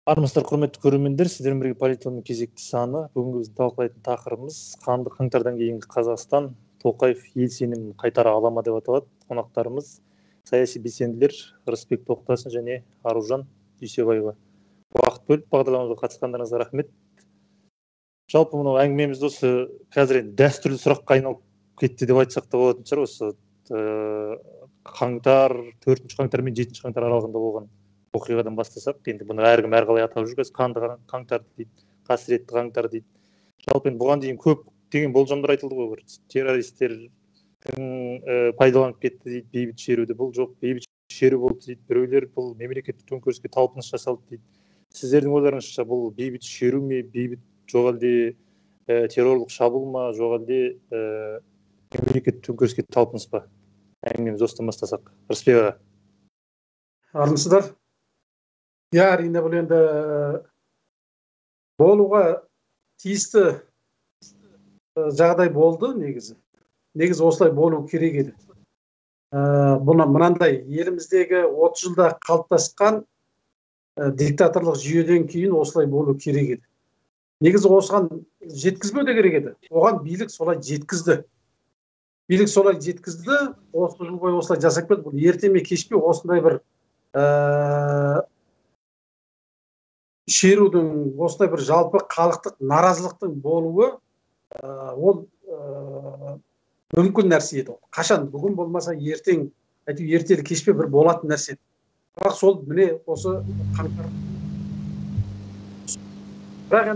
Армысыздар, құрметті көрермендер, сіздермен бірге политонның кезекті саны. Бүгінгі біздің талқылайтын тақырыбымыз қанды қаңтардан кейінгі Қазақстан, Тоқаев ел сенімін қайтара ала ма деп аталады. Қонақтарымыз саяси белсенділер Рысбек Тоқтасын және Аружан Дүйсебаева. Уақыт бөліп бағдарламамызға қатысқандарыңызға рахмет. Жалпы мынау әңгімеміз осы қазір дәстүрлі сұраққа айналып кетті деп айтсақ та болатын шығар. Осы қаңтар, 4 қаңтар мен 7 қаңтар аралығында болған оқиғадан бастасақ, енді бұны әркім әрқалай атап жүр. Қанды қаңтар дейді, қасіретті қаңтар дейді. Жалпы енді бұған дейін көптеген болжамдар айтылды ғой. Бір террористердің пайдаланып кетті дейді бейбіт шеруді. Бұл жоқ, бейбіт шеру болды дейді. Біреулер бұл мемлекеттік төңкеріске талпыныс жасалды дейді. Сіздердің ойларыңызша бұл бейбіт шеру ме, бейбіт жоқ әлде террорлық шабуыл ма, жоқ әлде мемлекеттік төңкеріске талпыныс па? Әңгімемізді осыдан бастасақ. Рысбек аға. Армысыздар. Әрине бұл енді болуға тиісті жағдай болды негізі. Негізі осылай болу керек еді. Бұны мынандай еліміздегі 30 жылда қалыптасқан диктаторлық жүйеден кейін осылай болу керек еді. Негізі осыған жеткізбеу де керек еді. Оған билік солай жеткізді. Билік солай жеткізді, осы жыл бойы осылай жасап келді. Бұл ерте ме кеш пе осындай бір шерудің, осылай бір жалпы халықтық наразылықтың болуы ол мүмкін нәрсе еді. Қашан, бүгін болмаса ертең, ертелі кеш пе бір болатын нәрсе. Бірақ сол міне осы қаңтар. Бірақ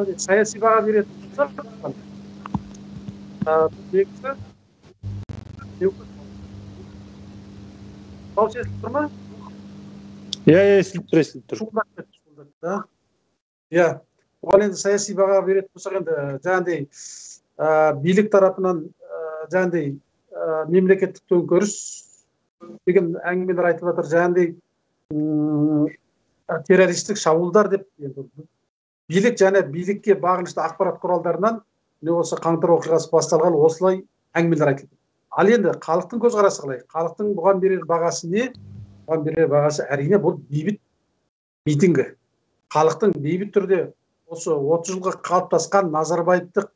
енді саяси баға беретін болса, негізі дауыс естіліп тұр ма? Естіліп тұр. Оған енді саяси баға беретін болсақ, енді жаңағыдай билік тарапынан жаңағыдай мемлекеттік төңкеріс деген әңгімелер айтылып жатыр. Жаңағыдай террористік шабуылдар деп, билік және билікке бағынышты ақпарат құралдарынан осы қаңтар оқиғасы басталған осылай әңгімелер айтылды. Ал енді халықтың көзқарасы қалай? Халықтың бұған берер бағасы не? Бұған берер бағасы әрине бұл бейбіт митингі. Халықтың бейбіт түрде осы 30 жылға қалыптасқан Назарбаевтық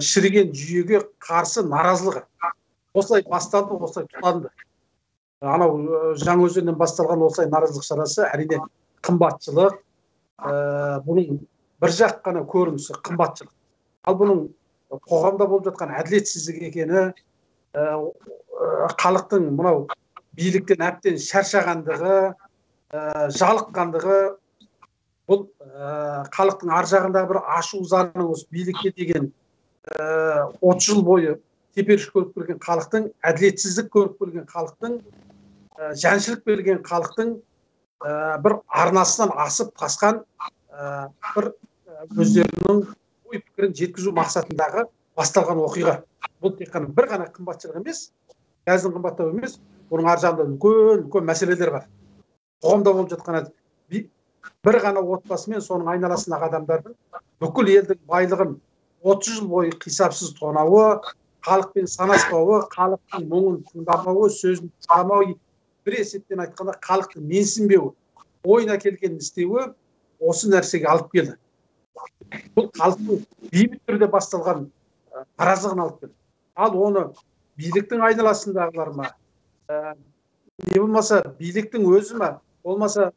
шіріген жүйеге қарсы наразылығы. Осылай басталды, осылай тұтанды. Анау Жаңаөзеннен басталған осылай наразылық шарасы әрине қымбатшылық, бұның бір жақ қана көрінісі қымбатшылық. Ал бұның қоғамда болып жатқан әділетсіздік екені, халықтың мынау биліктен әбден шаршағандығы, жалыққандығы, бұл халықтың ар жағында бір ашу ызаның осы билікке деген 30 жыл бойы теперіш көріп келген халықтың, әділетсіздік көріп келген халықтың, жәншілік берген халықтың бір арнасынан асып тасқан бір өздерінің ой пікірін жеткізу мақсатындағы басталған оқиға. Бұл тек қана бір ғана қымбатшылық емес, газдың қымбаттауы емес, оның ар жағында үлкен мәселелер бар. Қоғамда болып жатқан бір ғана отбасы мен соның айналасындағы адамдардың бүкіл елдің байлығын 30 жыл бойы қисапсыз тонауы, халықпен санаспауы, халықтың мұңын тыңдамауы, сөзін тыңдамауы, бір есептен айтқанда халықты менсінбеуі, ойына келгенін істеуі осы нәрсеге алып келді. Бұл халықтың бейбіт түрде басталған наразылығын алып келді. Ал оны биліктің айналасындағылар ма, не болмаса биліктің өзі ма, болмаса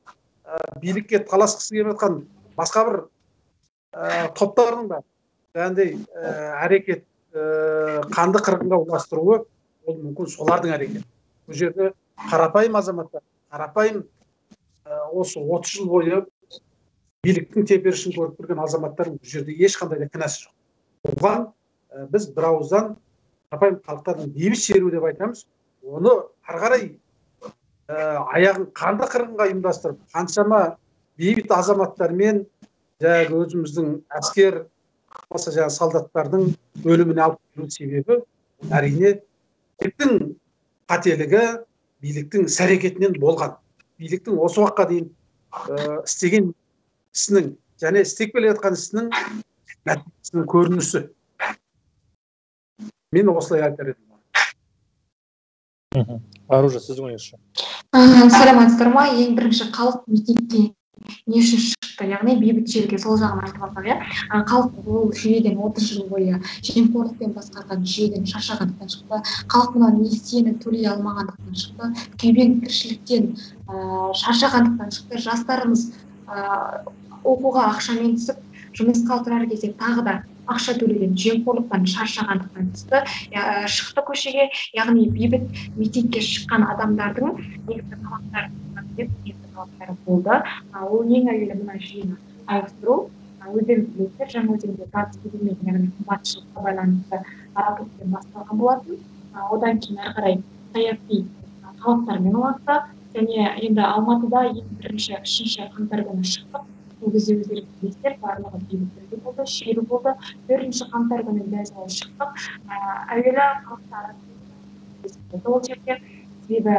билікке таласқысы келіп жатқан басқа бір топтардың да жаңағыдай әрекет қанды қырғынға ұластыруы, ол мүмкін солардың әрекеті. Бұл жерде қарапайым азаматтар, қарапайым осы 30 жыл бойы биліктің теперішін көріп көрген азаматтардың бұл жерде ешқандай да кінәсі жоқ. Оған біз бір ауыздан қарапайым халықтардың бейбіт шеруі деп айтамыз. Оны ары қарай аяғын қанды қырғынға ұйымдастырып, қаншама бейбіт азаматтармен өзіміздің әскер, солдаттардың өліміне алып келу себебі әрине биліктің қателігі, биліктің іс-әрекетінен болған. Биліктің осы уақытқа дейін істеген ісінің және істеп келе жатқан ісінің нәтижесінің көрінісі. Мен осылай айтар едім. Аружан, сіздің ойыңызша? Саламатсыздар ма? Ең бірінші халық митингке не үшін шықты, яғни бейбіт желге сол жағын айтып алсақ, иә. Халық бұл жүйеден 30 жыл бойы жемқорлықпен басқарған жүйеден шаршағандықтан шықты. Халық мына несиені төлей алмағандықтан шықты. Күйбең тіршіліктен шаршағандықтан шықты. Жастарымыз оқуға ақшамен түсіп, жұмысқа тұрар кезде тағы да ақша төлеген жемқорлықтан шаршағандықтан шықты көшеге, яғни бейбіт митингке шыққан адамдардың негізгі талаптары болды. Ол ең әуелі мына жүйені ауыстыру. Өздеріңіз білесіздер, Жаңаөзенде газ берілмеген, яғни қымбатшылыққа байланысты наразылықпен басталған болатын. Одан кейін әрі қарай саяси талаптармен ұласты, және енді Алматыда ең бірінші 3 қаңтар күні шықтық. Ол кезде өздеріңіз білесіздер, барлығы бейбіт түрде болды, шеру болды. 4 қаңтар күні дәл солай шықтық. Әуелі халықтар ол жерде, себебі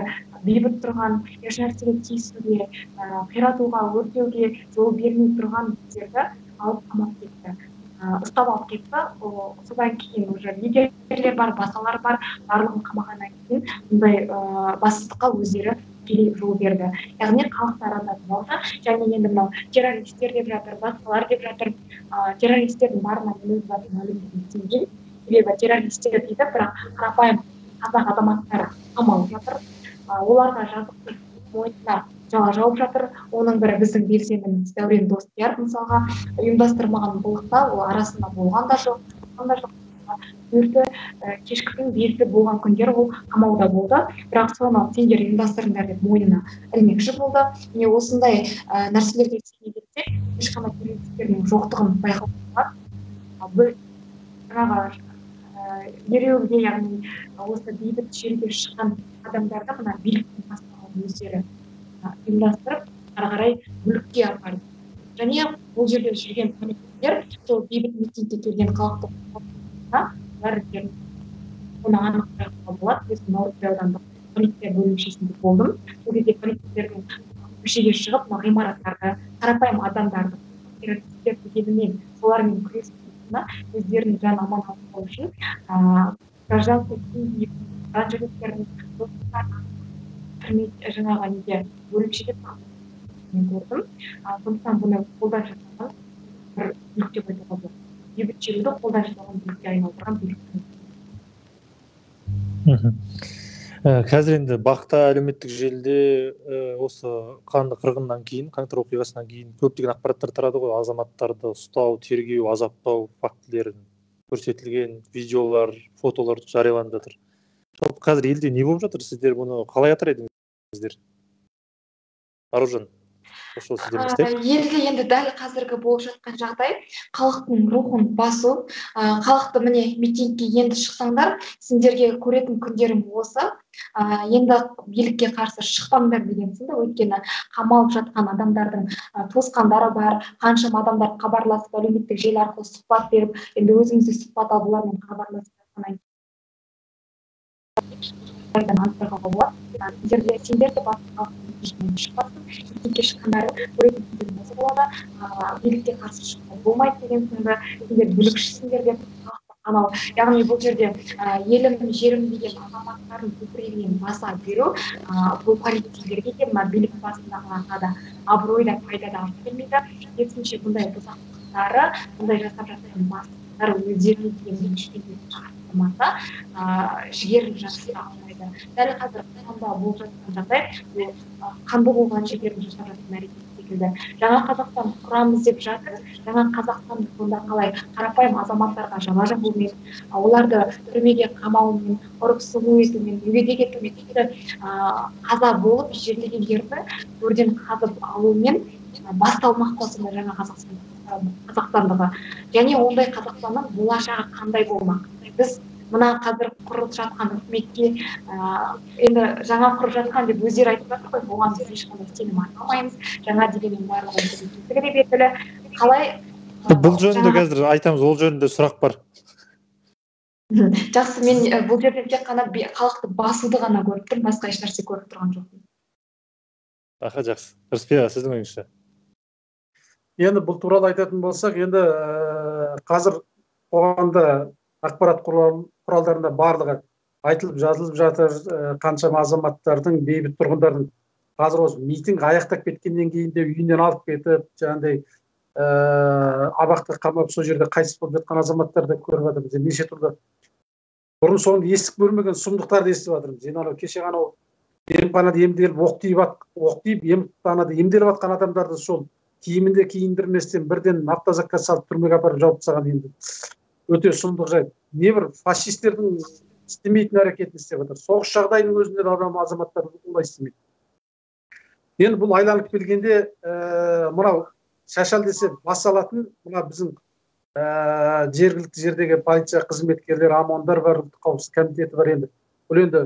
бейбіт тұрған, ешнәрсеге тиісуге, қиратуға, өртеуге жол бермей тұрған біздерді алып қамап кетті, ұстап алып кетті. Содан кейін уже лидерлер бар, басалар бар, барлығын қамағаннан кейін бұндай бассыздыққа өздері тікелей жол берді. Яғни халықтар андатып алды, және енді мынау террористер деп жатыр, басқалар деп жатыр. Террористердің барына мен өз басым мәлімдеуге сенбеймін. Себебі террористер дейді, бірақ қарапайым қазақ азаматтары қамалып жатыр. Оларға жазықты мойнына жала жауып жатыр. Оның бірі біздің белсендіміз Дәурен Достияр, мысалға, ұйымдастырмаған былықта, ол арасында болған да жоқ. Кешкісін белді болған күндер ол қамауда болды, бірақ соны сендер ұйымдастырыңдар деп мойнына ілмекші болды. Міне осындай нәрселерге сене кетсек, ешқандай террористердің жоқтығын байқауға жаңағы ереуілге, яғни осы бейбіт шеруге шыққан адамдарды мына биліктің бастаған өздері ұйымдастырып, ары қарай бүлікке апарды. Және бұл жерде жүрген полицейлер сол бейбіт митингке келген халықты бәрін оны анық байқауға болады. Мен Наурызбай аудандық полиция бөлімшесінде болдым. Сол кезде полицейлердің көшеге шығып, ғимараттарды, қарапайым адамдарды, террористер дегенмен солармен күресуіне өздерінің жан аман алу үшін гражданский журналистердің жаңағы неге бөлімшеде мен көрдім. Сондықтан бұны қолдан жасалған бір бүлік деп айтуға болады. Бейбіт шеруді қолдан жасалған бүлікке айналдырған бүлік. Қазір енді бақта әлеуметтік желіде осы қанды қырғыннан кейін, қаңтар оқиғасынан кейін көптеген ақпараттар тарады ғой. Азаматтарды ұстау, тергеу, азаптау фактілерін көрсетілген видеолар, фотолар жарияланып жатыр. Жалпы қазір елде не болып жатыр? Сіздер бұны қалай атар едіңіздер? Аружан, елде енді дәл қазіргі болып жатқан жағдай халықтың рухын басу. Халықты міне митингке енді шықсаңдар, сендерге көретін күндерім осы. Енді билікке қарсы шықпаңдар деген сынды. Өйткені қамалып жатқан адамдардың туысқандары бар, қаншама адамдар хабарласып, әлеуметтік желі арқылы сұхбат беріп, енді өзімізде сұхбат алып, олармен хабарласып жатқаннан кейін сендер де митингке шыққандары көретін күндерім осы болады. Билікке қарсы шықпай болмайды деген сынды, сендер бүлікшісіңдер деп анау, яғни бұл жерде елім, жерім деген азаматтардың көкірегінен баса беру, бұл полицейлерге де, мына билік басындағыларға да абырой да, пайда да алып келмейді. Керісінше бұндай бұзақылықтары, бұндай жасап жатқан бастықтар өздеріне деген ешкімге қарастырмаса, жігерін жасыра алмайды. Дәл қазір қанда болып жатқан жағдай, қанды болған жігерін жасап жатқан әрекет секілді. Жаңа Қазақстан құрамыз деп жатыр. Жаңа Қазақстанды сонда қалай қарапайым азаматтарға жала жабумен, оларды түрмеге қамаумен, ұрып соғу етумен, мүгедек етумен, қаза болып жерлеген жерді өрден қазып алумен басталмақ осындай жаңа Қазақстандығы. Және ондай Қазақстанның болашағы қандай болмақ? Біз мына қазір құрылып жатқан үкіметке, енді жаңа құрып жатқан деп өздері айтып жатыр ғой, оған біз ешқандай сенім арта алмаймыз. Жаңа дегеннен барлығы өздері де белгілі. Қалай? Бұл жөнінде қазір айтамыз, ол жөнінде сұрақ бар. Жақсы, мен бұл жерден тек қана халықты басуды ғана көріп тұрмын, басқа еш нәрсе көріп тұрған жоқпын. Жақсы. Рүспия, сіздің ойыңызша? Енді бұл туралы айтатын болсақ, енді қазір қоғамда ақпарат құралдарында барлығы айтылып жазылып жатыр. Қаншама азаматтардың, бейбіт тұрғындардың қазір осы митинг аяқтап кеткеннен кейін де үйінен алып кетіп жаңағыдай абақты қамап сол жерде қайтыс болып жатқан азаматтарды көріп жатырмыз. Неше түрлі бұрын соңды естіп көрмеген сұмдықтарды естіп жатырмыз. Енді анау кеше анау емханада емделіп оқ тиіп емханада емделіп жатқан адамдарды сол киімінде киіндірместен бірден автозакқа салып түрмеге апарып жауып тастаған енді өте сұмдық жайт. Небір фашистердің істемейтін әрекетін істеп жатыр. Соғыс жағдайының өзінде де азаматтар олай істемейді. Енді бұл айланып келгенде мынау шашал десе бас алатын мына біздің жергілікті жердегі полиция қызметкерлері, ОМОНдар бар, ұлттық қауіпсіздік комитеті бар. Енді бұл енді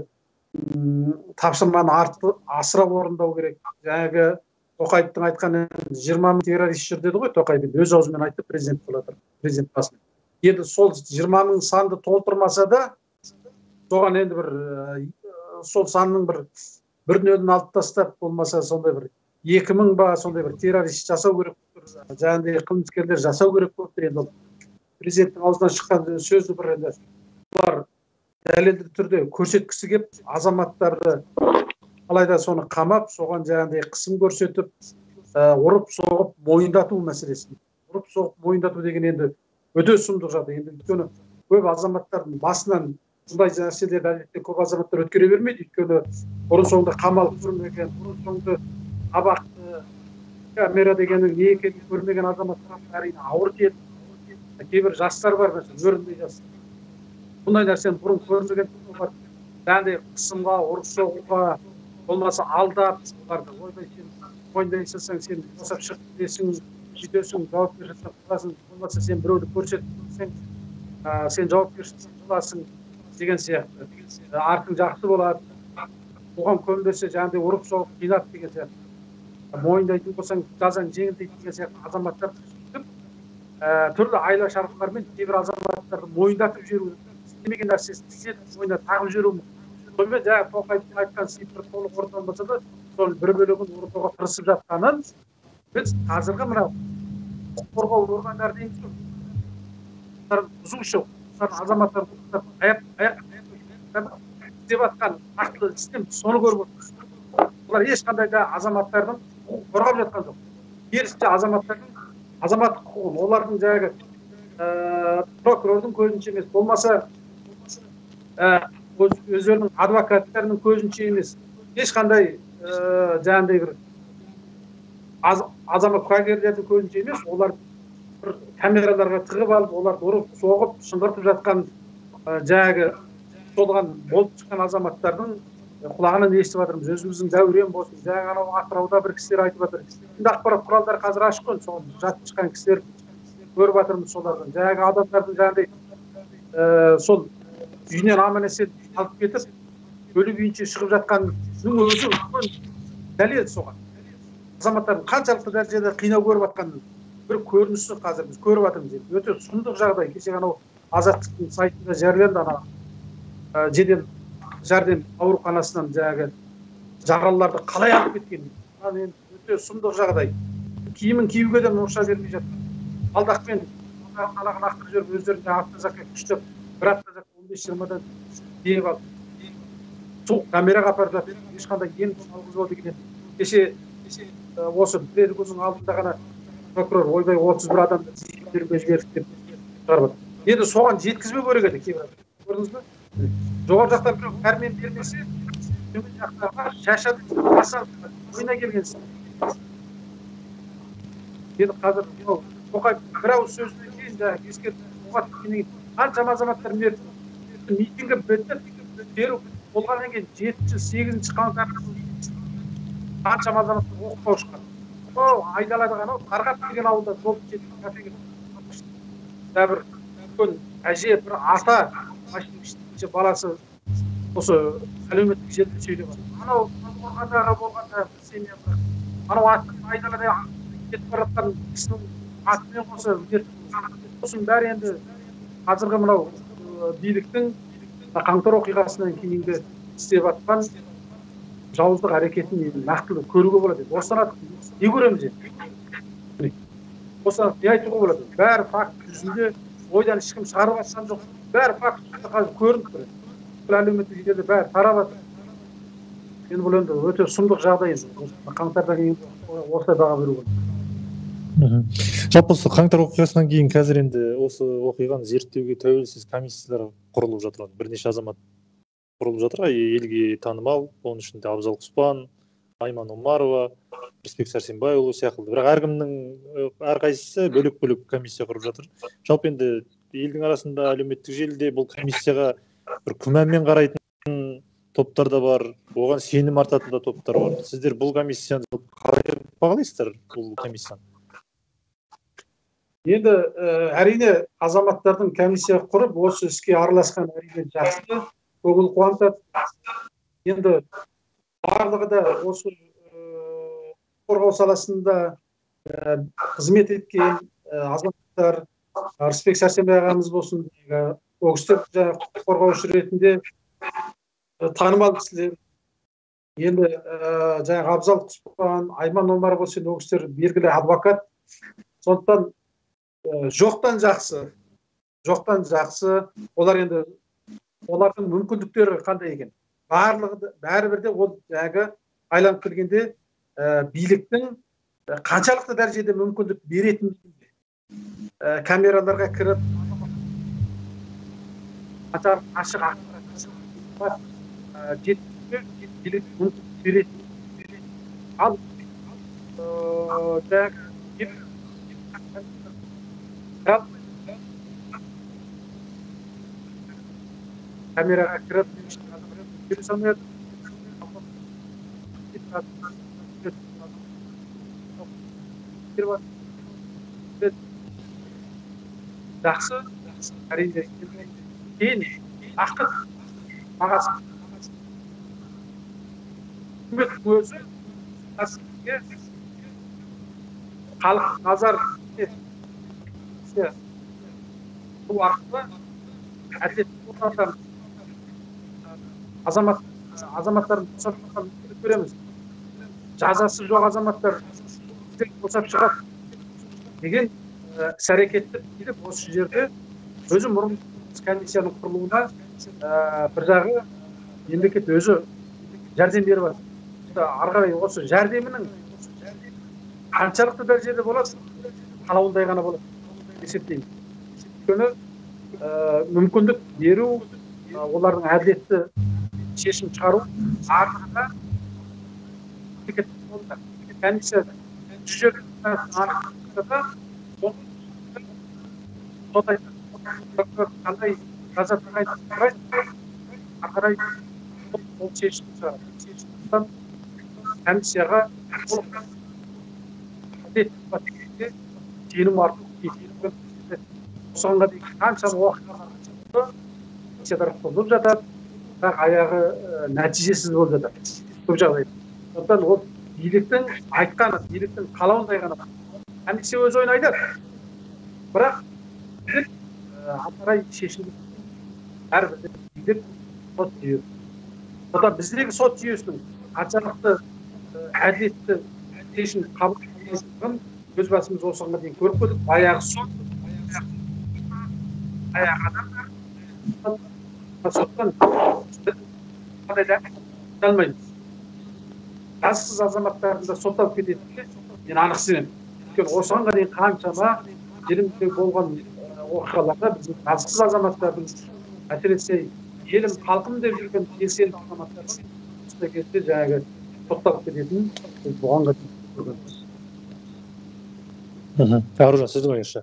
тапсырманы асыра орындау керек. Жаңағы Тоқаевтың айтқан 20 мың террорист жүр деді ғой Тоқаев, өз аузымен айтты президент болады, президент басында. Енді сол 20 мың санды толтырмаса да соған енді бір сол санның бір-нөлін алып тастап болмаса сондай бір 2000 ба сондай бір террорист жасау керек, жаңағыдай қылмыскерлер жасау керек болып тұр. Енді президенттің аузынан шыққан сөзді бір енді бұлар дәлелді түрде көрсеткісі келіп азаматтарды алайда соны қамап, соған жаңағыдай қысым көрсетіп, ұрып соғып мойындату мәселесі. Ұрып соғып мойындату деген енді өте сұмдық жағдай. Енді өйткені көп азаматтардың басынан бұндай нәрселерді әдетте көп азаматтар өткере бермейді. Өйткені бұрын соңды қамалып көрмеген, бұрын соңды абақты камера дегеннің не екенін көрмеген азаматтар әрине ауыр тиеді. Кейбір жастар бар, mesela өріндей жас. Бұндай нәрсені бұрын көрмеген олар жаңағыдай қысымға, ұрып соғуға, болмаса алдап, оларды ойбай сен мойындайсың, сен босап шығып кетесің, бүйтесің, жауапкершілікті қаласың, болмаса сен біреуді көрсетсең, сен жауапкершілікті қаласың деген сияқты. Артың жақсы болады. Оған көнбесе жаңағыдай ұрып соғып қинап деген сияқты. Мойындайтын болсаң жазаң жеңілдейді деген сияқты азаматтар түрлі айла шарықтармен кейбір азаматтарды мойындатып жіберу, істемеген нәрсесін істетіп мойнына тағып жіберу. Сонымен жаңағы Тоқаевтың айтқан сипаты толық орындалмаса да, сол бір бөлігін орындауға тырысып жатқанын біз қазіргі мына құқық қорғау органдары дейміз ғой, бұзушы азаматтарды істеп жатқан нақты істен соны көріп отырмыз. Олар ешқандай да азаматтардың құқығын қорғап жатқан жоқ. Керісінше азаматтық құқығын, олардың жаңағы прокурордың көзінше емес, болмаса өздерінің адвокаттарының көзінше емес, ешқандай жаңағыдай бір азамат куәгерлердің көзінше емес, олар бір камераларға тығып алып, оларды ұрып, соғып, шыңғыртып жатқан жаңағы солған болып шыққан азаматтардың құлағынан естіп жатырмыз. Өзіміздің дәурен болсын, жаңағы анау Атырауда бір кісілер айтып жатыр. Енді ақпарат құралдары қазір ашық қой, сол жатып шыққан кісілер көріп жатырмыз солардан. Жаңағы адамдардың жаңағыдай сол үйінен аман-есен алып кетіп, өлі күйінше шығып жатқанның өзі дәлел соған. Азаматтардың қаншалықты дәрежеде қинау көріп жатқанын бір көрінісі қазір біз көріп жатырмыз. Өте сұмдық жағдай. Кеше анау Азаттықтың сайтында жарияланды, ана жедел жәрдем ауруханасынан жаңағы жаралыларды қалай алып кеткен. Енді өте сұмдық жағдай. Киімін киюге де мұрша бермей жатыр. Алдақпен қалаған ақтырып жүріп өздерін автозакқа күштеп, бір автозак 15-20-дан дейіп алып. Сол камераға апарып жатыр. Ешқандай ем алғызбау деген. Кеше осы бір күннің алдында ғана прокурор ойбай 31 адамды түрмеге жібердік деп шығарып. Енді соған жеткізбеу керек еді кейбір. Көрдіңіз бе? Жоғары жақтан біреу пәрмен бермесе, төмен жақтарға шашады, басады, ойына келгенсін. Енді қазір Тоқаев бір ауыз сөзінен кейін жаңағы ескертіп оға тіккеннен кейін қаншама азаматтар митингі бітіп, беру болғаннан кейін 7-8 қаңтарда қаншама азаматтар оқып шыққан. Ол айдалады ғана Қарғат деген ауылда жол жетіп кафеге бір үлкен әже, бір ата машина ішінде баласы осы әлеуметтік желіде сөйлеп жатыр. Анау Талдықорғандағы болғанда семья анау атын айдалада кетіп бара жатқан кісінің атымен қоса осының бәрі енді қазіргі мынау биліктің қаңтар оқиғасынан кейінгі істеп жатқан жауыздық әрекетін нақтылы көруге болады. Осыдан не көреміз енді? Осыдан не айтуға болады? Бәрі факт жүзінде, ойдан ешкім шығарып жатқан жоқ. Бәрі факт қазір көрініп тұр. Бұл әлеуметтік желіде бәрі тарап жатыр. енді бұл енді өте сұмдық жағдай. Қаңтарда кейін осылай баға беру керек. Жалпы осы қаңтар оқиғасынан кейін қазір енді осы оқиғаны зерттеуге тәуелсіз комиссиялар құрылып жатыр. Бірнеше азамат құрылып жатыр, елге танымал, оның ішінде Абзал Құспан, Айман Омарова, Рысбек Сәрсенбайұлы сияқты. Бірақ әркімнің әрқайсысы бөлек-бөлек комиссия құрып жатыр. Жалпы енді елдің арасында әлеуметтік желіде бұл комиссияға бір күмәнмен қарайтын топтар да бар, оған сенім артатын да топтар бар. Сіздер бұл комиссияны қалай бағалайсыздар, бұл комиссияны? Енді әрине азаматтардың комиссия құрып, осы іске араласқан әрине жақсы, көңіл қуантады. Енді барлығы да осы қорғау саласында қызмет еткен азаматтар, Рысбек Сәрсенбай ағамыз болсын, ол кісілер құқық қорғаушы ретінде танымал кісілер. Енді жаңағы Абзал Құспан, Айман Омарова болсын, ол кісілер белгілі адвокат. Сондықтан жоқтан жақсы. Олар енді олардың мүмкіндіктері қандай екен? Бәрібір де ол жаңағы айланып келгенде биліктің қаншалықты дәрежеде мүмкіндік беретін камераларға кіріп ашық ақпарат жеткізуге билік мүмкіндік беретін. Ал камераға кіріп жақсы, әрине кейін ақыр бағасы үкімет өзі халық назар бұл арқылы әділетті ортадан азаматтардың босатылған көреміз. Жазасы жоқ азаматтар босап шығады деген іс-әрекетті билік осы жерде өзі мұрын комиссияның құрылуына бір жағы мемлекет өзі жәрдем беріп жатыр. Ары қарай осы жәрдемінің қаншалықты дәрежеде болады, қалауындай ғана болады есептеймін. Өйткені мүмкіндік беру, олардың әділетті шешім шығару артында комиссия жүзеге асырғанда қандай жаза тағайындайды, ары қарай ол шешім шығарады. Комиссияға сенім арту, осыған дейін қаншама уақыт комиссиялар құрылып жатады, бірақ аяғы нәтижесіз болып жатады көп жағдайда. Сондықтан ол биліктің айтқаны, биліктің қалауындай ғана. Комиссия өз ойын айтады, бірақ ары қарай шешімді әрбір билік сот жүйесі. Сондықтан біздегі сот жүйесінің қаншалықты әділетті шешім қабылдағанын өз басымыз осыған дейін көріп көрдік. Баяғы сот, аяғы адамдар, соттан алмаймыз. Жазықсыз азаматтардың да сотталып кететініне мен анық сенемін. Өйткені осыған дейін қаншама елімізде болған оқиғаларда біздің жазықсыз азаматтардың, әсіресе елім халқым деп жүрген белсенді азаматтардың осы кезде жаңағы сотталып кететінін біз бұған дейін көргенбіз. Аружан, сіздің ойыңызша?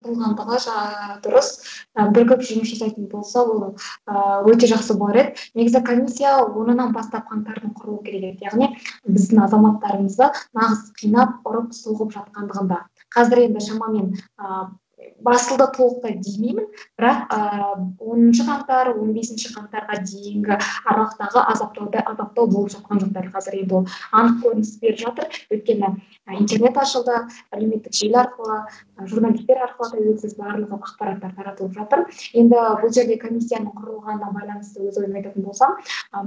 Болғандығы дұрыс. Бір көп жұмыс жасайтын болса, ол өте жақсы болар еді. Негізі комиссия 10-нан бастап қаңтардың құрылу керек еді. Яғни біздің азаматтарымызды нағыз қинап, ұрып, соғып жатқандығында. Қазір енді шамамен басылды толықтай демеймін, бірақ 10 қаңтар, 15 қаңтарға дейінгі аралықтағы азаптау болып жатқан жоқтар. Қазір енді ол анық көрініс беріп жатыр. Өйткені интернет ашылды, әлеуметтік желі арқылы, журналистер арқылы тәуелсіз барлығы ақпараттар таратылып жатыр. Енді бұл жерде комиссияның құрылғанына байланысты өз ойымды айтатын болсам,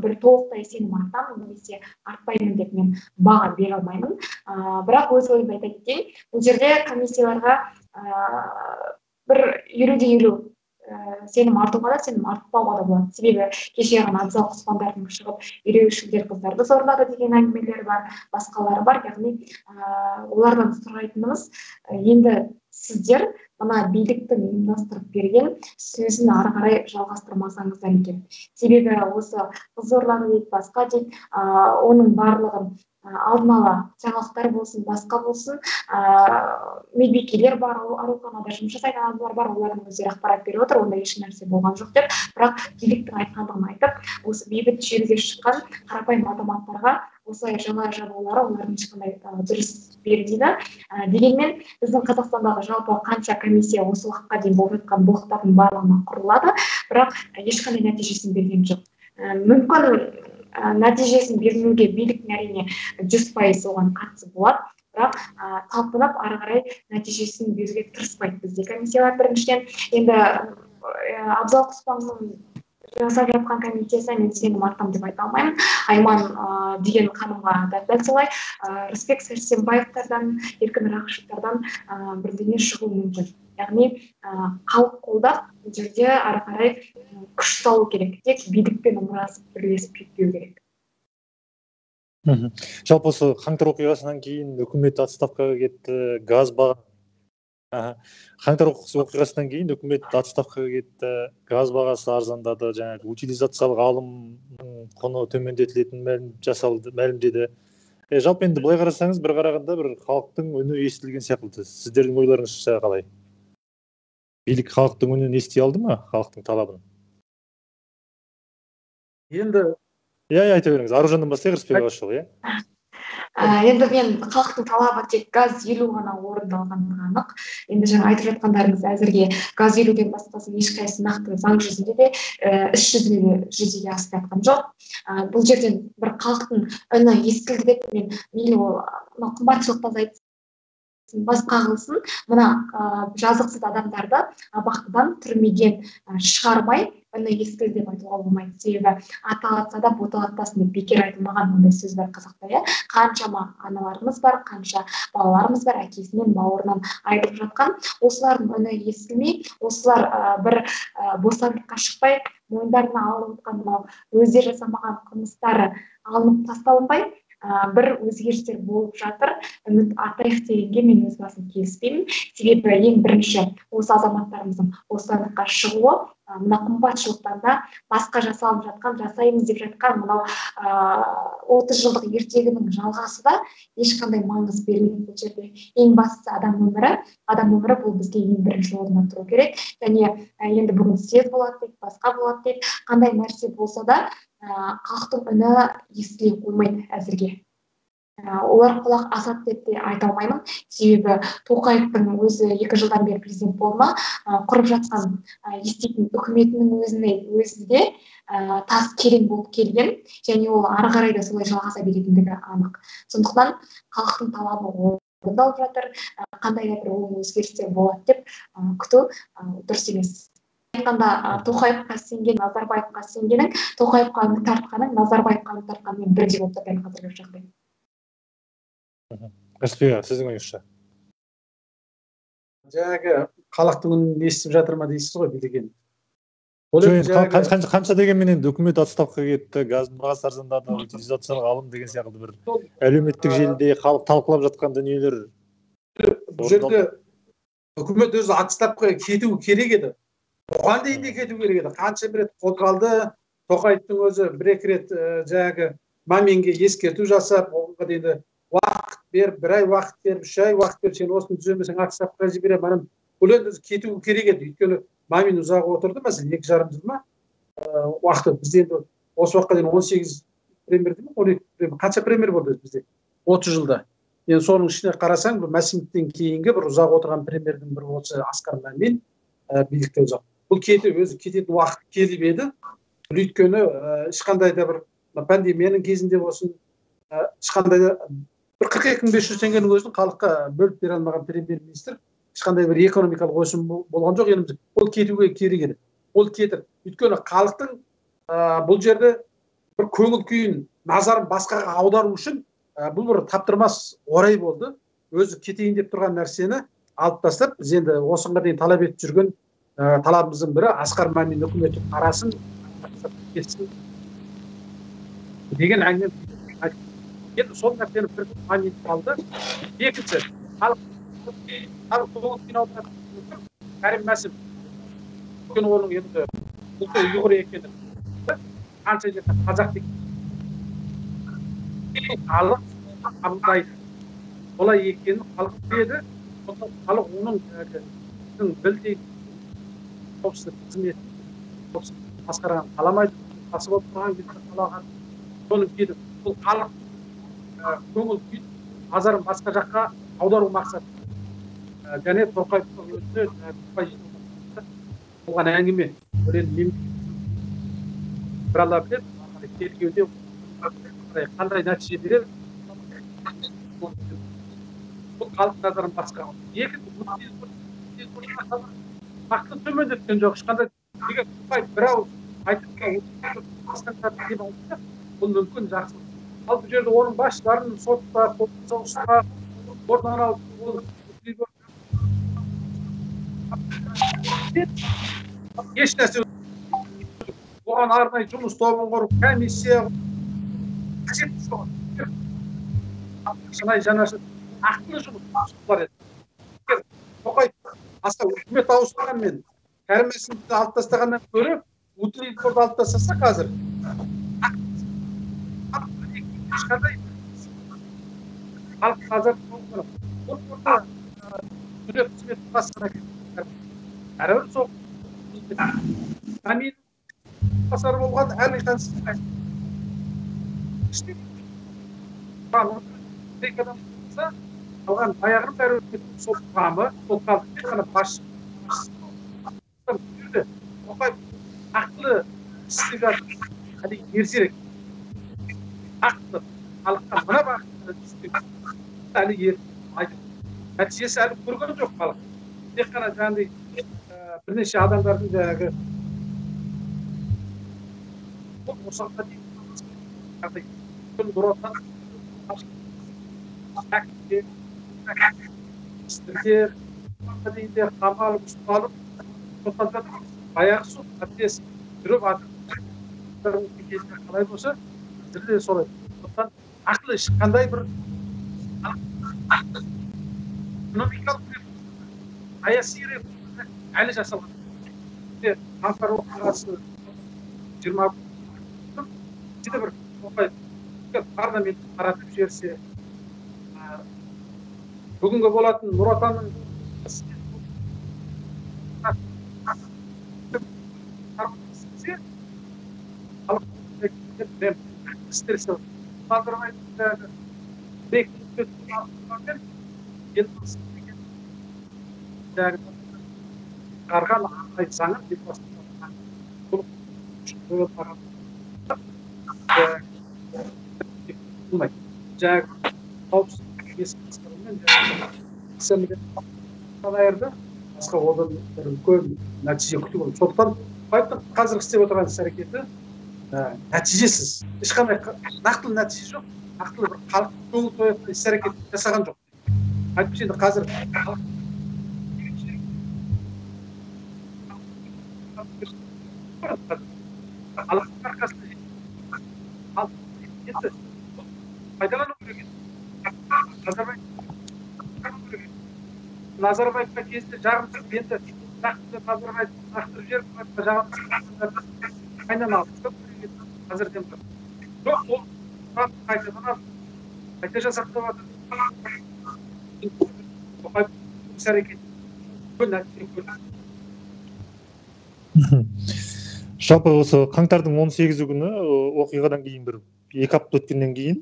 бір толықтай сенім артамын, немесе артпаймын деп мен баға бере алмаймын. Бірақ өз ойымды айта кетейін, бұл жерде комиссияларға бір 50-50 сенім артуға да сенім артпауға да болады. Себебі кеше ғана Абзал Құспандардың шығып ереуілшілдер қыздарды зорлады деген әңгімелері бар, басқалары бар. Яғни олардан сұрайтынымыз, енді сіздер мына биліктің ұйымдастырып берген сөзін ары қарай жалғастырмасаңыздар екен. Себебі осы қыз зорлады дейді, басқа дейді, оның барлығын алдын ала жаңалықтар болсын, басқа болсын, медбикелер бар, ауруханада жұмыс жасайтын адамдар бар, олардың өздері ақпарат беріп отыр, онда еш нәрсе болған жоқ деп. Бірақ биліктің айтқандығын айтып, осы бейбіт шеруге шыққан қарапайым азаматтарға осылай жала жабулары олардың ешқандай дұрыс бермейді. Дегенмен біздің Қазақстандағы жалпы қанша комиссия осы уақытқа дейін болып жатқан былықтардың барлығына құрылады, бірақ ешқандай нәтижесін берген жоқ. Мүмкін нәтижесін бермеуге биліктің әрине 100% оған қатысы болады, бірақ талпынып ары қарай нәтижесін беруге тырыспайды бізде комиссиялар. Біріншіден, енді Абзал Құспанның жасап жатқан комиссиясы мен сенім артам деп айта алмаймын. Айман деген ханымға дәл солай, Рысбек Сәрсенбаевтардан, Еркін Рақышевтардан бірдеңе шығуы мүмкін. Яғни халық қолдап бұл жерде ары қарай күш салу керек, тек билікпен ымырасып бірлесіп кетпеу керек. Жалпы осы қаңтар оқиғасынан кейін үкімет отставкаға кетті, газ бағасы қаңтар оқиғасынан кейін үкімет отставкаға кетті, газ бағасы арзандады, жаңағы утилизациялық алымның құны төмендетілетінін мәлімдеді. Жалпы енді былай қарасаңыз, бір қарағанда бір халықтың үні естілген сияқты. Сіздердің ойларыңызша қалай? Билік халықтың үнін ести алды ма, халықтың талабын? Енді айта беріңіз. Аружаннан бастайық, Рысбек Ағашұлы, Енді мен халықтың талабы тек газ 50 ғана орындалғандығы анық. Енді жаңа айтып жатқандарыңыз әзірге газ 50-ден басқасы ешқайсысы нақты заң жүзінде де іс жүзінде де жүзеге асып жатқан жоқ. Бұл жерден бір халықтың үні естілді деп мен мейлі ол қымбатшылықтан айтсын, басқа қылсын, мына жазықсыз адамдарды абақтыдан, түрмеден шығармай үні естілді деп айтуға болмайды. Себебі аталатса да боталатпасын деп бекер айтылмаған ондай сөз бар қазақта. Қаншама аналарымыз бар, қанша балаларымыз бар, әкесінен, бауырынан айырылып жатқан. Осылардың үні естілмей, осылар бір бостандыққа шықпай, мойындарына алынып жатқан өздері жасамаған қылмыстары алынып тасталынбай, бір өзгерістер болып жатыр. Үміт артайық дегенге мен өз басым келіспеймін. Себебі ең бірінші осы азаматтарымыздың бостандыққа шығуы, мына қымбатшылықтан да басқа жасалып жатқан, жасаймыз деп жатқан мынау 30 жылдық ертегінің жалғасы да ешқандай маңыз бермейді бұл жерде. Ең бастысы адам өмірі бұл бізге ең бірінші орында тұру керек. Және енді бүгін съезд болады дейді, басқа болады дейді, қандай нәрсе болса да халықтың үні естіле қоймайды әзірге. Олар құлақ асады деп те айта алмаймын. Себебі Тоқаевтың өзі 2 жылдан бері президент болма, құрып жатқан еститін үкіметінің өзі де тас керең болып келген, және ол ары қарай да солай жалғаса беретіндігі анық. Сондықтан халықтың талабы орындалып жатыр, қандай да бір оң өзгерістер болады деп күту дұрыс емес. Айтқанда Тоқаевқа сенген, Назарбаевқа сенгенің, Тоқаевқа үміт артқаның, Назарбаевқа үміт артқаның бірдей болып тұр қазіргі жағдай. Рысбек, сіздің ойыңызша? Жаңағы халықтың үнін естіп жатыр ма дейсіз ғой билеген. Қанша дегенмен енді үкімет отставкаға кетті, газ бағасы арзандады, утилизациялық алым деген сияқты бір әлеуметтік желіде халық талқылап жатқан дүниелер. Бұл жерде үкімет өзі отставкаға кетуі керек еді. Оған дейін де кету керек еді. Қанша бір рет қозғалды, Тоқаевтың өзі бір-екі рет жаңағы Маминге ескерту жасап, оған дейін уақыт беріп, 1 ай уақыт беріп, 3 ай уақыт беріп, сен осыны түземесең отставкаға жіберемін. Бұл енді кетуі керек еді. Өйткені Мамин ұзақ отырды, мәселен 2,5 жыл ма уақыт. Бізде енді осы уақытқа дейін 18 премьер değil mi? 12 премьер. Қанша премьер болды бізде? 30 жылда. Енді соның ішіне қарасаң, бұл Мәсімовтен кейінгі бір ұзақ отырған премьердің бір осы Асқар Мамин билікте ұзақ. Бұл өзі кететін уақыт келіп еді. Өйткені ешқандай да бір пандемияның кезінде болсын, ешқандай да бір 42.500 теңгенің өзін халыққа бөліп бере алмаған премьер-министр, ешқандай бір экономикалық өсім болған жоқ елімізде. Ол кетуге керек еді. Ол кетіп, өйткені халықтың бұл жерде бір көңіл күйін, назарын басқаға аудару үшін бұл бір таптырмас орай болды. Өзі кетейін деп тұрған нәрсені алып тастап, біз енді осыған дейін талап етіп жүрген талабымыздың бірі Асқар Мамин үкіметі қарасын кетсін деген әңгіме. Енді сол нәрсені бір Мамин алды. Екінші, халық Кәрім Мәсіп өйткені оның енді ұлты ұйғыр екені қанша жерде қазақ деген халық қабылдайды. Олай екенін халық біледі. Халық оның білдей қауіпсіздік қызметін басқарған қаламайды. Басып отырған кезде қалаған соның келіп бұл халық көңіл күйін назарын басқа жаққа аудару мақсаты. Және Тоқаевтың өзі болған әңгіме. Ол енді бір алла біледі, тергеуде қандай нәтиже береді. Бұл халық назарын басқа. Екінші, нақты төмендеткен жоқ. Ешқандай бір ауыз айтып бұл мүмкін жақсы. Ал бұл жерде оның басшыларын сотта, ұстап, орнынан алып, еш нәрсе оған арнайы жұмыс тобын құрып, комиссия қажетті жоқ. Шынайы жанашыр ақылы жұмыс бар еді. Тоқаев аса үкімет ауыстырғанмен Кәрім Мәсімовті алып тастағаннан гөрі Утлинфорды алып тастаса қазір ешқандай халық қазір үкімет қызметі басқара әрбір сол Мамин басар болған әлихан алған баяғының бәрі сол құрамы, сол халықтың тек қана басшы. Тоқаев ақылы істегі ертерек. Ақылы халыққа мына бағытта істегі әлі ертерек. Нәтижесі әлі көрген жоқ халық. Тек қана жаңағыдай бірнеше адамдардың жаңағы осыған дейін істерде дейінде қамалып ұсталып сондықтан баяғы сот әбдес жүріп қалай болса біздерде солай. Сондықтан ақылы ешқандай бір экономикалық аяси реформа әлі жасалған. Қаңтар оқиғасы 20 бір Тоқаев парламентті таратып жіберсе, бүгінгі болатын Нұр Отанның қарған айтсаңыз басқа одан үлкен нәтиже күтіп отыр. Сондықтан Тоқаевтың қазір істеп отырған іс-әрекеті нәтижесіз. Ешқандай нақтылы нәтиже жоқ. Нақтылы бір халық көңіл тоятын іс-әрекет жасаған жоқ. Әйтпесе енді қазір халықтың арқасында енді пайдалану керек еді. Назарбаевқа кезінде жағымсыз енді Назарбаев лақтырып жіберіп қайдан алып қазірден бір жоқ ол қайта жасақтап жатыр. Тоқаев іс-әрекет үлкен нәтиже көрді. Жалпы осы қаңтардың 18 күні оқиғадан кейін бір 2 апта өткеннен кейін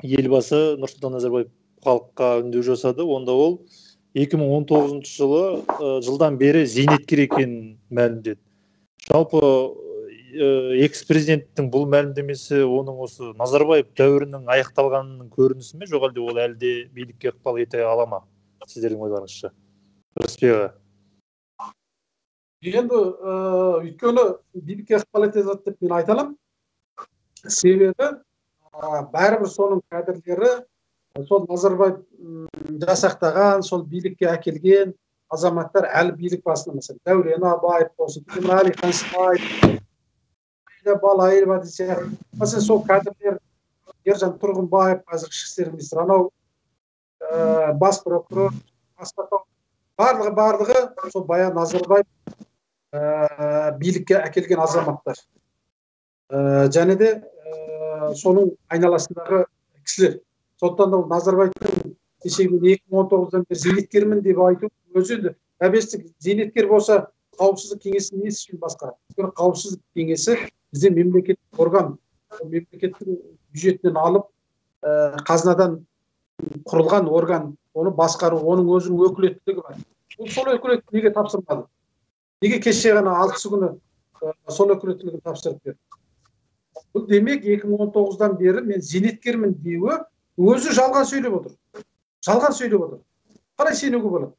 елбасы Нұрсұлтан Назарбаев халыққа үндеу жасады. Онда ол 2019 жылдан бері зейнеткер екенін мәлімдеді. Жалпы экс-президенттің бұл мәлімдемесі оның осы Назарбаев дәуірінің аяқталғанының көрінісі ме, жоқ әлде ол әлде билікке ықпал ете ала ма? Сіздердің ойларыңызша. Рысбек. Енді өйткені билікке ықпал етеді деп мен айта аламын. Себебі бәрібір соның кадрлері сол Назарбаев жасақтаған, сол билікке әкелген азаматтар әлі билік басында, мысалы Дәурен Абаев болсын, Темірәлі Қансыбаев, Балаева сияқты. Мысалы сол кадрлер, Ержан Тұрғынбаев, қазір ішкі істер министрі, анау бас прокурор, барлығы сол Баян Назарбаев билікке әкелген азаматтар. Және де соның айналасындағы кісілер. Сондықтан да Назарбаевтың кешегі 2019-дан бері зейнеткермін деп айту өзі де әбестік. Зейнеткер болса қауіпсіздік кеңесі не үшін басқарады? Қауіпсіздік кеңесі бізде мемлекеттік орган, мемлекеттің бюджетінен алып қазынадан құрылған орган, оны басқару, оның өзінің өкілеттілігі бар. Сол өкілеттілік неге тапсырмады? Неге кеше ғана 6 күні сол өкілеттілігін тапсырып берді? Бұл демек 2019-дан бері мен зейнеткермін деуі өзі жалған сөйлеп отыр. Жалған сөйлеп отыр. Қалай сенуге болады?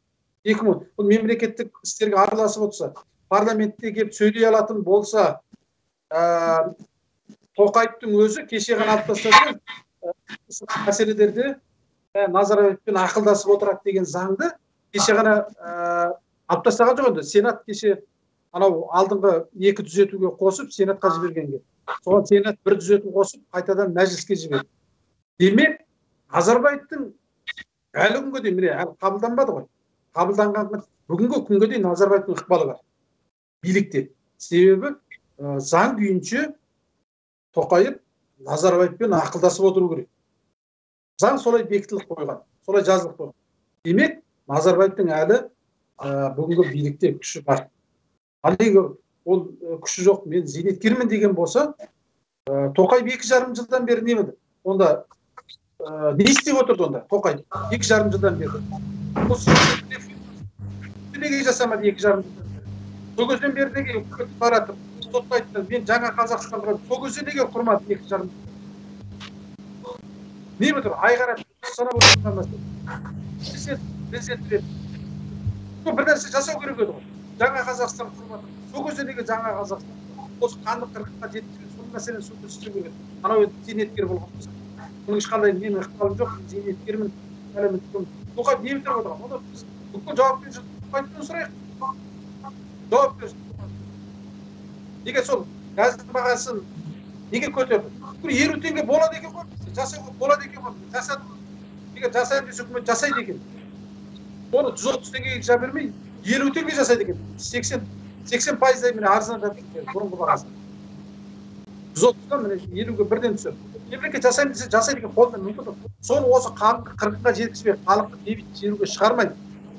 2010 бұл мемлекеттік істерге араласып отырса, парламентте келіп сөйлей алатын болса, Тоқаевтың өзі кеше ғана алып тастады мәселелерде Назарбаевпен ақылдасып отырады деген заңды кеше ғана алып тастаған жоқ енді. Сенат кеше анау алдыңғы 2 түзетуге қосып Сенатқа жібергенге. Соған Сенат 1 түзету қосып қайтадан мәжіліске жіберді. Демек, Назарбаевтың әлі күнге дейін міне әлі қабылданбады ғой. Қабылданған бүгінгі күнге дейін Назарбаевтың ықпалы бар билікте. Себебі заң күйінше Тоқаев Назарбаевпен ақылдасып отыру керек. Заң солай бекітіліп қойған, солай жазылып қойған. Демек, Назарбаевтың әлі бүгінгі билікте күші бар. Ал егер ол күші жоқ, мен зейнеткермін деген болса, Тоқаев 2,5 жылдан бері не болды? Онда не істеп отырды онда? Тоқаев 2,5 жылдан бері. Неге жасамады 2,5 жылдан бері? Сол кезден бері неге үкімет таратып, сотқа айтты, мен жаңа Қазақстан құрамын. Сол кезде неге құрмады 2,5 жыл? Не бітір? Айғарат санап отырған мәселе. Президент бір нәрсе жасау керек еді ғой. Жаңа Қазақстан құрмады. Сол кезде неге жаңа Қазақстан? Осы қанды қырыққа жеткізген сол мәселені сотта істеу керек. Анау зейнеткер болған болса. Оның ешқандай менің ықпалым жоқ, зейнеткермін. Тоқаев не бітіріп отырған? Онда біз бүкіл жауапкершілікті Тоқаевтан сұрайық. Жауапкершілік. Неге сол газ бағасын неге көтерді? 50 теңге болады екен ғой. Жасауға болады екен ғой. Жасады. Неге жасайды десе үкімет жасайды екен. Оны 130 теңгеге жібермей 50 теңге жасайды екен. 80% міне арзан жатыр бұрынғы бағасы. 130-дан міне 50-ге бірден түседі. Мемлекет жасаймын десе жасайды екен, қолдан мүмкін. Соны осы 40-ға жеткізбей, халықты бейбіт шеруге шығармай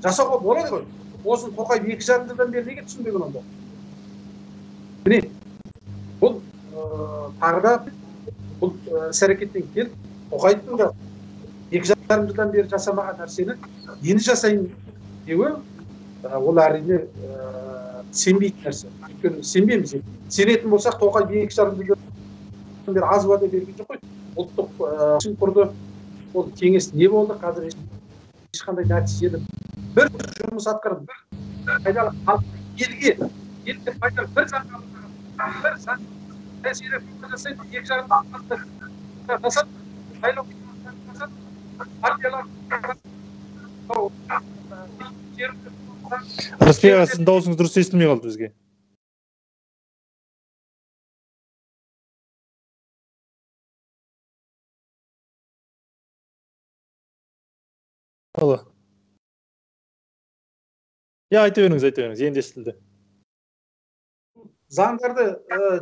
жасауға болады ғой. Осын Тоқаев 2,5 жылдан бері неге түсінбеген онда? Міне, бұл тағы да бұл іс-әрекеттен келіп, Тоқаевтың да 2,5 жылдан бері жасамаған нәрсені енді жасайын деуі, ол әрине сенбейтін нәрсе. Өйткені сенбейміз. Сенетін болсақ, Тоқаев 2,5 жылдан бері аз уәде берген жоқ қой. Ұлттық құрды, ол кеңес не болды, қазір ешқандай нәтижелі бір жұмыс атқарып, бір пайдалы халыққа, елге пайдалы бір заң қабылдаған, бір заң әсері жасайды, 2,5 жылдан жасады, сайлау жасады, партиялар Рысбек аға, сіздің дауысыңыз дұрыс естілмей қалды бізге. Алло. Айта беріңіз, енді естілді. Заңдарды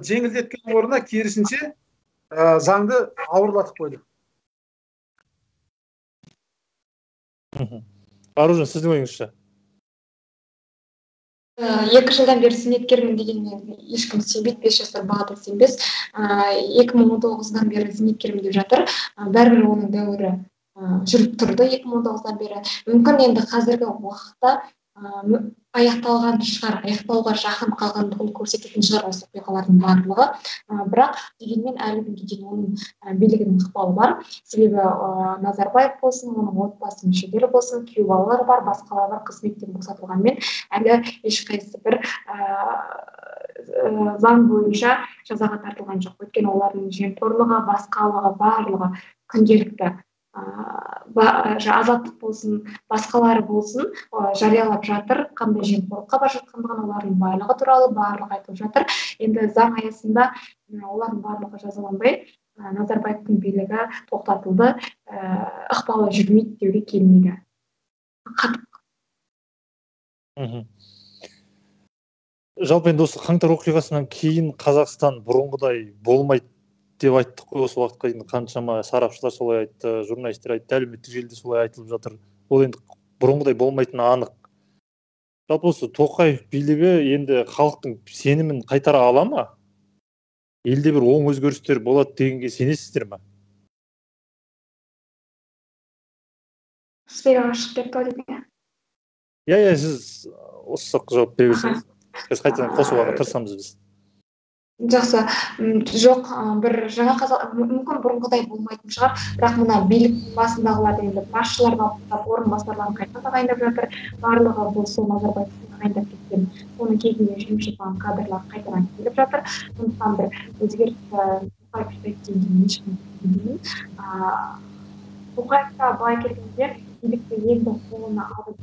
жеңілдеткен орнына керісінше заңды ауырлатып қойды. Аружан, сіздің ойыңызша? 2 жылдан бері зейнеткермін дегенмен ешкім сенбейді, 5 жасар бағада сенбес. 2019-дан бері зейнеткермін деп жатыр. Бәрібір оның дәуірі жүріп тұрды 2019-дан бері. Мүмкін енді қазіргі уақытта аяқталған шығар, аяқтауға жақын қалған бұл көрсететін шығар осы оқиғалардың барлығы. Бірақ дегенмен әлі күнге дейін оның билігінің ықпалы бар. Себебі Назарбаев болсын, оның отбасы мүшелері болсын, күйеу балалары бар, басқалар бар, қызметтен босатылғанмен әлі ешқайсысы бір заң бойынша жазаға тартылған жоқ. Өйткені олардың жемқорлығы, басқалығы барлығы күнделікті азаттық болсын, басқалары болсын жариялап жатыр, қандай жемқорлыққа бара жатқандығын, олардың байлығы туралы барлығы айтылып жатыр. Енді заң аясында олардың барлығы жазаланбай, Назарбаевтың билігі тоқтатылды, ықпалы жүрмейді деуге келмейді. Жалпы енді осы қаңтар оқиғасынан кейін Қазақстан бұрынғыдай болмайды деп айттық қой. Осы уақытқа дейін қаншама сарапшылар солай айтты, журналистер айтты, әлеуметтік желіде солай айтылып жатыр. Ол енді бұрынғыдай болмайтыны анық. Жалпы осы Тоқаев билігі енді халықтың сенімін қайтара ала ма? Елде бір оң өзгерістер болады дегенге сенесіздер ме? Сізге ашық деп тұрдың. Иә, сіз осы сұраққа жауап бере берсеңіз. Біз қайтадан қосуға тырысамыз біз. Жақсы, жоқ, бір жаңа мүмкін бұрынғыдай болмайтын шығар, бірақ мына биліктің басындағылар енді басшыларға орынбасарларын қайта тағайындап жатыр. Барлығы бұл сол Назарбаевтың тағайындап кеткен, оның кезінде жұмыс жасаған кадрлар қайтадан келіп жатыр. Сондықтан бір өзгеріс Тоқаевта былай келгенде билікті енді қолына алып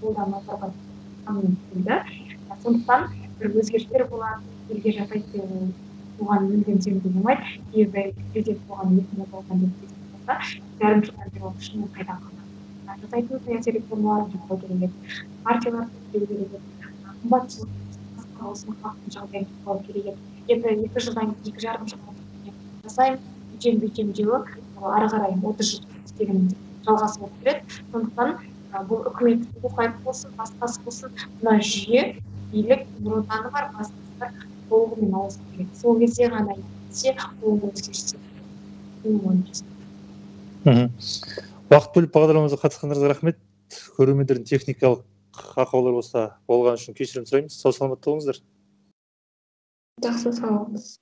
ол да Назарбаевтың келді. Сондықтан бір өзгерістер болады, елге жасайды деп оған мүлдем сенуге болмайды. Егер президент болған 2000 болған деп болса, жарым жылдан бері шынымен қайда қалған. Жасайтын саяси реформалар жасау керек. Партиялар түзету керек. Қымбатшылық халықтың жағдайын жасау керек. Енді 2 жылдан 2,5 жыл жасаймыз, бүйдем деуі ары қарай 30 жыл істеген жалғасы болып келеді. Сондықтан бұл үкімет Тоқаев болсын, басқасы болсын, мына жүйе билік Нұр Отаны бар, басқасы толығымен ауысу керек. Сол кезде ғана есе ол өзгерістер. Уақыт бөліп бағдарламамызға қатысқандарыңызға рахмет. Көрермендердің техникалық ақаулар болса болған үшін кешірім сұраймыз. Сау саламатта болыңыздар. Жақсы, сау болыңыз.